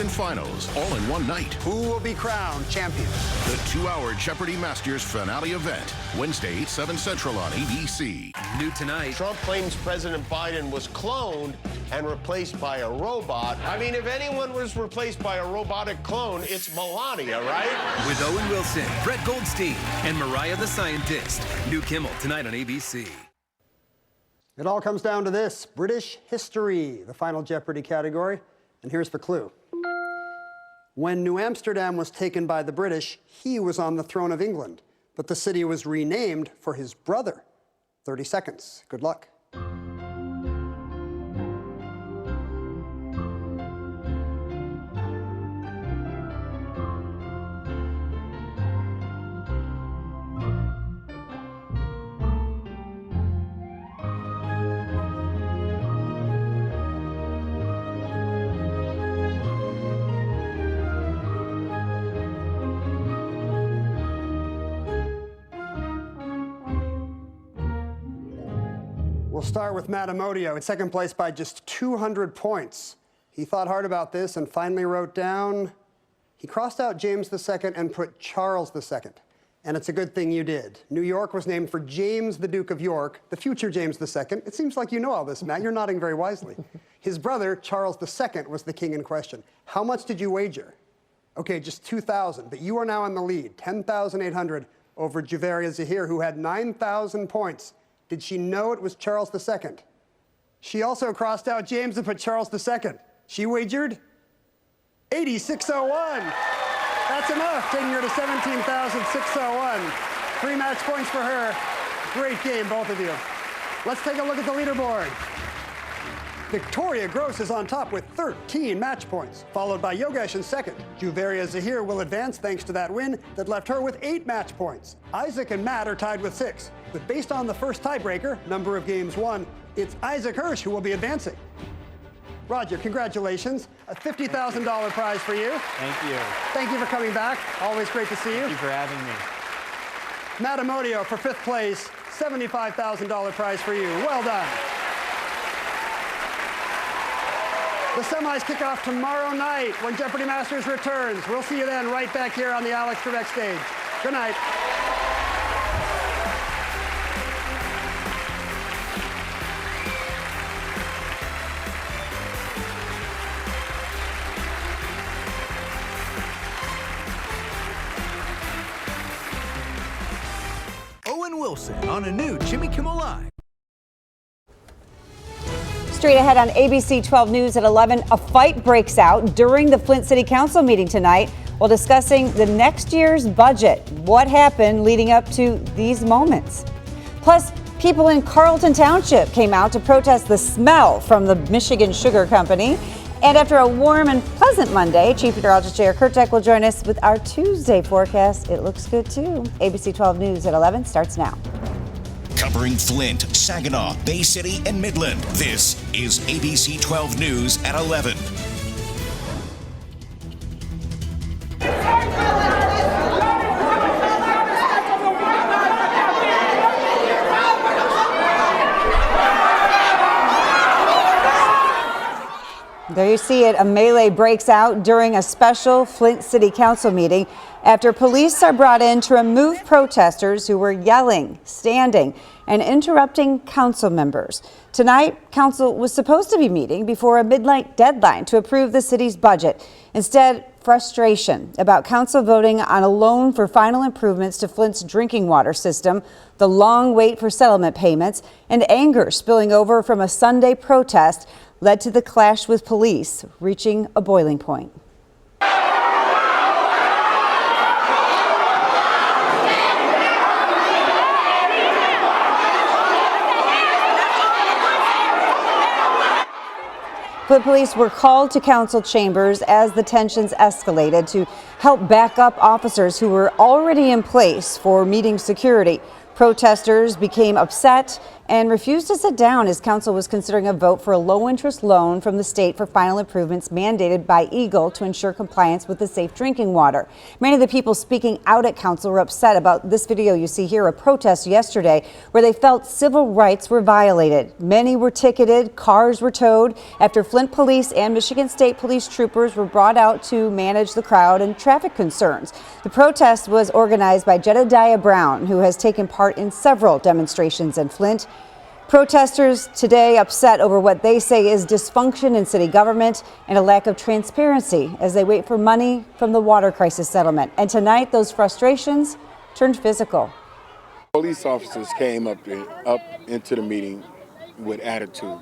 Finals all in one night. Who will be crowned champion? The 2-hour Jeopardy Masters finale event, Wednesday, 8/7 Central on ABC. New tonight. Trump claims President Biden was cloned and replaced by a robot. I mean, if anyone was replaced by a robotic clone, it's Melania, right? With Owen Wilson, Brett Goldstein, and Mariah the Scientist. New Kimmel tonight on ABC. It all comes down to this: British history, the final Jeopardy category. And here's the clue. When New Amsterdam was taken by the British, he was on the throne of England, but the city was renamed for his brother. 30 seconds. Good luck. We'll start with Matt Amodio in second place by just 200 points. He thought hard about this and finally wrote down, he crossed out James II and put Charles II. And it's a good thing you did. New York was named for James, the Duke of York, the future James II. It seems like you know all this, Matt. You're nodding very wisely. His brother, Charles II, was the king in question. How much did you wager? Okay, just 2,000, but you are now in the lead, 10,800 over Juvaria Zahir, who had 9,000 points. Did she know it was Charles II? She also crossed out James and put Charles II. She wagered 8,601. That's enough, taking her to 17,601. 3 match points for her. Great game, both of you. Let's take a look at the leaderboard. Victoria Gross is on top with 13 match points, followed by Yogesh in second. Juvaria Zahir will advance thanks to that win that left her with 8 match points. Isaac and Matt are tied with 6. But based on the first tiebreaker, number of games won, it's Isaac Hirsch who will be advancing. Roger, congratulations. A $50,000 prize for you. Thank you. Thank you for coming back. Always great to see you. Thank you for having me. Matt Amodio for 5th place, $75,000 prize for you. Well done. The semis kick off tomorrow night when Jeopardy Masters returns. We'll see you then right back here on the Alex Trebek stage. Good night. Owen Wilson on a new Jimmy Kimmel Live. Straight ahead on ABC 12 News at 11, a fight breaks out during the Flint City Council meeting tonight while discussing the next year's budget. What happened leading up to these moments? Plus, people in Carrollton Township came out to protest the smell from the Michigan Sugar Company. And after a warm and pleasant Monday, Chief Meteorologist J.R. Kurtek will join us with our Tuesday forecast. It looks good, too. ABC 12 News at 11 starts now. Covering Flint, Saginaw, Bay City, and Midland. This is ABC 12 News at 11. There you see it. A melee breaks out during a special Flint City Council meeting after police are brought in to remove protesters who were yelling, standing, and interrupting council members. Tonight, council was supposed to be meeting before a midnight deadline to approve the city's budget. Instead, frustration about council voting on a loan for final improvements to Flint's drinking water system, the long wait for settlement payments, and anger spilling over from a Sunday protest led to the clash with police, reaching a boiling point. Flint police were called to council chambers as the tensions escalated to help back up officers who were already in place for meeting security. Protesters became upset and refused to sit down as council was considering a vote for a low-interest loan from the state for final improvements mandated by Eagle to ensure compliance with the safe drinking water. Many of the people speaking out at council were upset about this video you see here, a protest yesterday where they felt civil rights were violated. Many were ticketed, cars were towed after Flint police and Michigan State police troopers were brought out to manage the crowd and traffic concerns. The protest was organized by Jedediah Brown, who has taken part in several demonstrations in Flint. Protesters today upset over what they say is dysfunction in city government and a lack of transparency as they wait for money from the water crisis settlement. And tonight, those frustrations turned physical. Police officers came up into the meeting with attitude.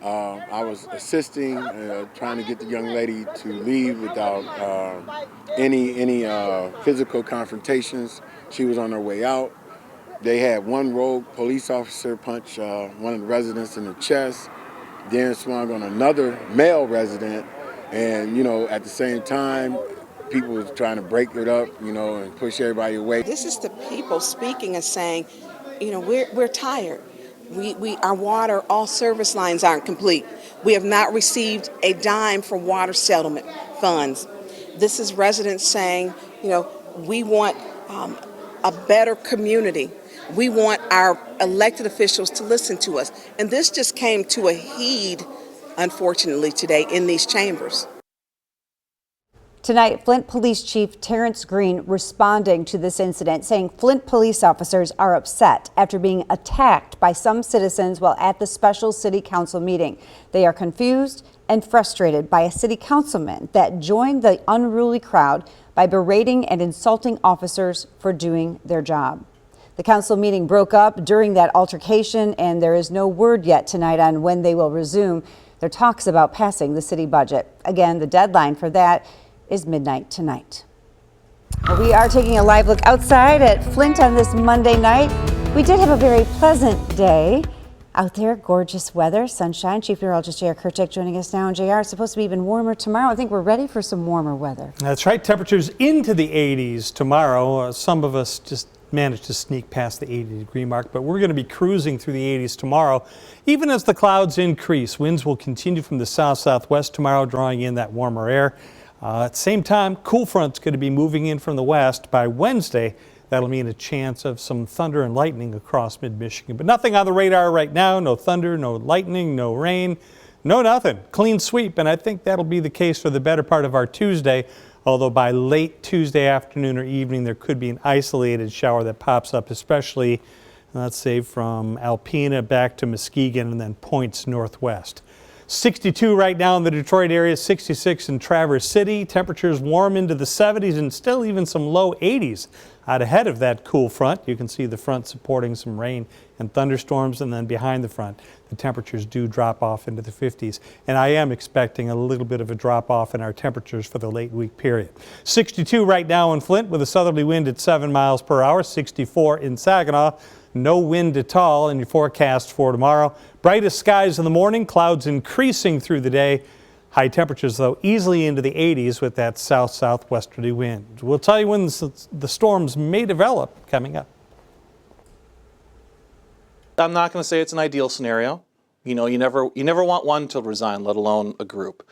I was assisting, trying to get the young lady to leave without any physical confrontations. She was on her way out. They had one rogue police officer punch one of the residents in the chest, then swung on another male resident, and, at the same time, people was trying to break it up, and push everybody away. This is the people speaking and saying, we're tired. Our water, all service lines aren't complete. We have not received a dime for water settlement funds. This is residents saying, we want a better community. We want our elected officials to listen to us. And this just came to a heed, unfortunately, today in these chambers. Tonight, Flint Police Chief Terrence Green responding to this incident, saying Flint police officers are upset after being attacked by some citizens while at the special city council meeting. They are confused and frustrated by a city councilman that joined the unruly crowd by berating and insulting officers for doing their job. The council meeting broke up during that altercation, and there is no word yet tonight on when they will resume their talks about passing the city budget. Again, the deadline for that is midnight tonight. We are taking a live look outside at Flint on this Monday night. We did have a very pleasant day out there, gorgeous weather, sunshine. Chief Meteorologist J.R. Kurtik joining us now. And J.R., it's supposed to be even warmer tomorrow. I think we're ready for some warmer weather. That's right. Temperatures into the 80s tomorrow. Some of us just managed to sneak past the 80-degree mark, but we're going to be cruising through the 80s tomorrow. Even as the clouds increase, winds will continue from the south-southwest tomorrow, drawing in that warmer air. At the same time, cool front's going to be moving in from the west. By Wednesday, that'll mean a chance of some thunder and lightning across mid-Michigan. But nothing on the radar right now. No thunder, no lightning, no rain, no nothing. Clean sweep, and I think that'll be the case for the better part of our Tuesday. Although by late Tuesday afternoon or evening, there could be an isolated shower that pops up, especially, let's say, from Alpena back to Muskegon and then points northwest. 62 right now in the Detroit area, 66 in Traverse City. Temperatures warm into the 70s and still even some low 80s out ahead of that cool front. You can see the front supporting some rain and thunderstorms, and then behind the front, the temperatures do drop off into the 50s. And I am expecting a little bit of a drop off in our temperatures for the late week period. 62 right now in Flint with a southerly wind at 7 miles per hour, 64 in Saginaw. No wind at all in your forecast for tomorrow. Brightest skies in the morning, clouds increasing through the day. High temperatures, though, easily into the 80s with that south-southwesterly wind. We'll tell you when the storms may develop coming up. I'm not going to say it's an ideal scenario. You never want one to resign, let alone a group.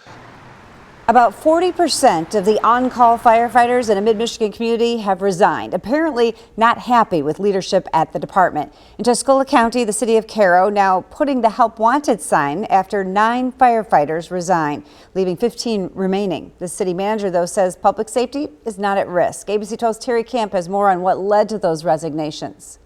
About 40% of the on-call firefighters in a mid-Michigan community have resigned, apparently not happy with leadership at the department. In Tuscola County, the city of Caro now putting the help wanted sign after 9 firefighters resign, leaving 15 remaining. The city manager, though, says public safety is not at risk. ABC 12's Terry Camp has more on what led to those resignations.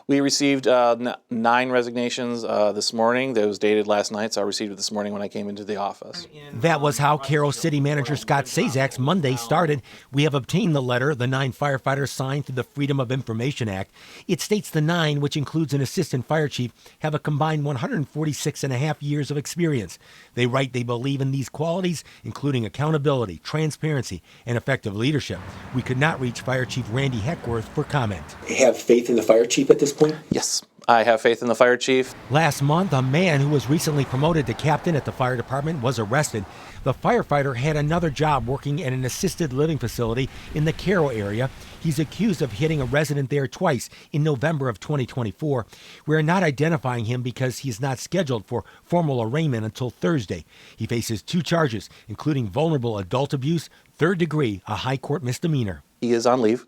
We received 9 resignations this morning. That was dated last night, so I received it this morning when I came into the office. That was how Caro City Manager Scott Sazak's Monday started. We have obtained the letter the 9 firefighters signed through the Freedom of Information Act. It states the 9, which includes an assistant fire chief, have a combined 146 and a half years of experience. They write they believe in these qualities, including accountability, transparency, and effective leadership. We could not reach Fire Chief Randy Heckworth for comment. Have faith in the fire chief at this point? Yes, I have faith in the fire chief. Last month, a man who was recently promoted to captain at the fire department was arrested. The firefighter had another job working at an assisted living facility in the Carroll area. He's accused of hitting a resident there twice in November of 2024. We're not identifying him because he's not scheduled for formal arraignment until Thursday. He faces 2 charges, including vulnerable adult abuse, 3rd degree, a high court misdemeanor. He is on leave.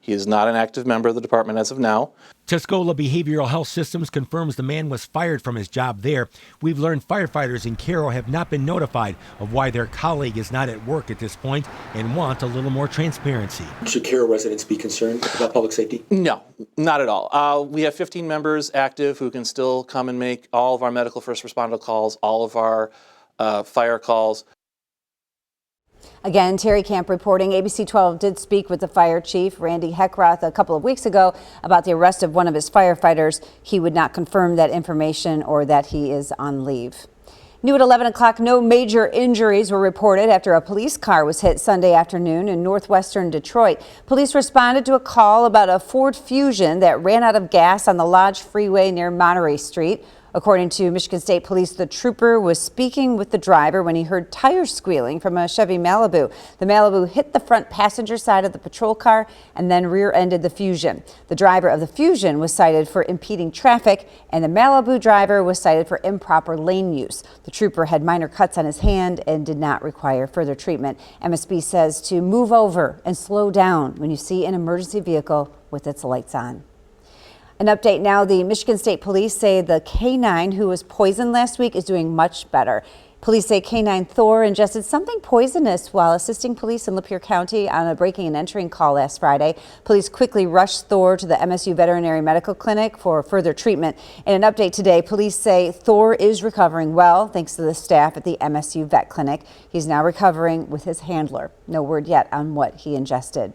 He is not an active member of the department as of now. Tuscola Behavioral Health Systems confirms the man was fired from his job there. We've learned firefighters in Carroll have not been notified of why their colleague is not at work at this point and want a little more transparency. Should Carroll residents be concerned about public safety? No, not at all. We have 15 members active who can still come and make all of our medical first responder calls, all of our fire calls. Again, Terry Camp reporting. ABC 12 did speak with the fire chief, Randy Heckroth, a couple of weeks ago about the arrest of one of his firefighters. He would not confirm that information or that he is on leave. New at 11 o'clock, no major injuries were reported after a police car was hit Sunday afternoon in northwestern Detroit. Police responded to a call about a Ford Fusion that ran out of gas on the Lodge Freeway near Monterey Street. According to Michigan State Police, the trooper was speaking with the driver when he heard tires squealing from a Chevy Malibu. The Malibu hit the front passenger side of the patrol car and then rear-ended the Fusion. The driver of the Fusion was cited for impeding traffic, and the Malibu driver was cited for improper lane use. The trooper had minor cuts on his hand and did not require further treatment. MSB says to move over and slow down when you see an emergency vehicle with its lights on. An update now. The Michigan State Police say the canine who was poisoned last week is doing much better. Police say canine Thor ingested something poisonous while assisting police in Lapeer County on a breaking and entering call last Friday. Police quickly rushed Thor to the MSU Veterinary Medical Clinic for further treatment. In an update today, police say Thor is recovering well thanks to the staff at the MSU Vet Clinic. He's now recovering with his handler. No word yet on what he ingested.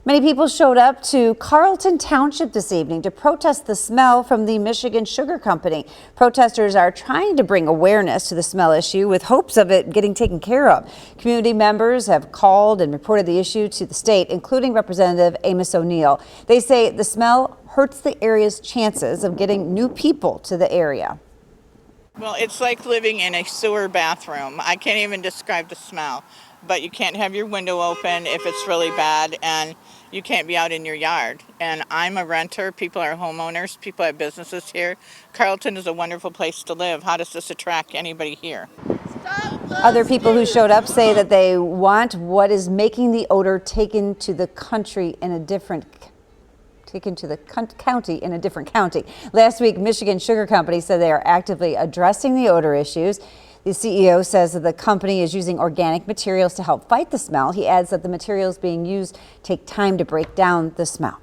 Many people showed up to Carrollton Township this evening to protest the smell from the Michigan Sugar Company. Protesters are trying to bring awareness to the smell issue with hopes of it getting taken care of. Community members have called and reported the issue to the state, including Representative Amos O'Neill. They say the smell hurts the area's chances of getting new people to the area. Well, it's like living in a sewer bathroom. I can't even describe the smell. But you can't have your window open if it's really bad, and you can't be out in your yard. And I'm a renter. People are homeowners. People have businesses here. Carrollton is a wonderful place to live. How does this attract anybody here? Other people who showed up say that they want what is making the odor taken to the county in a different county. Last week, Michigan Sugar Company said they are actively addressing the odor issues. The CEO says that the company is using organic materials to help fight the smell. He adds that the materials being used take time to break down the smell.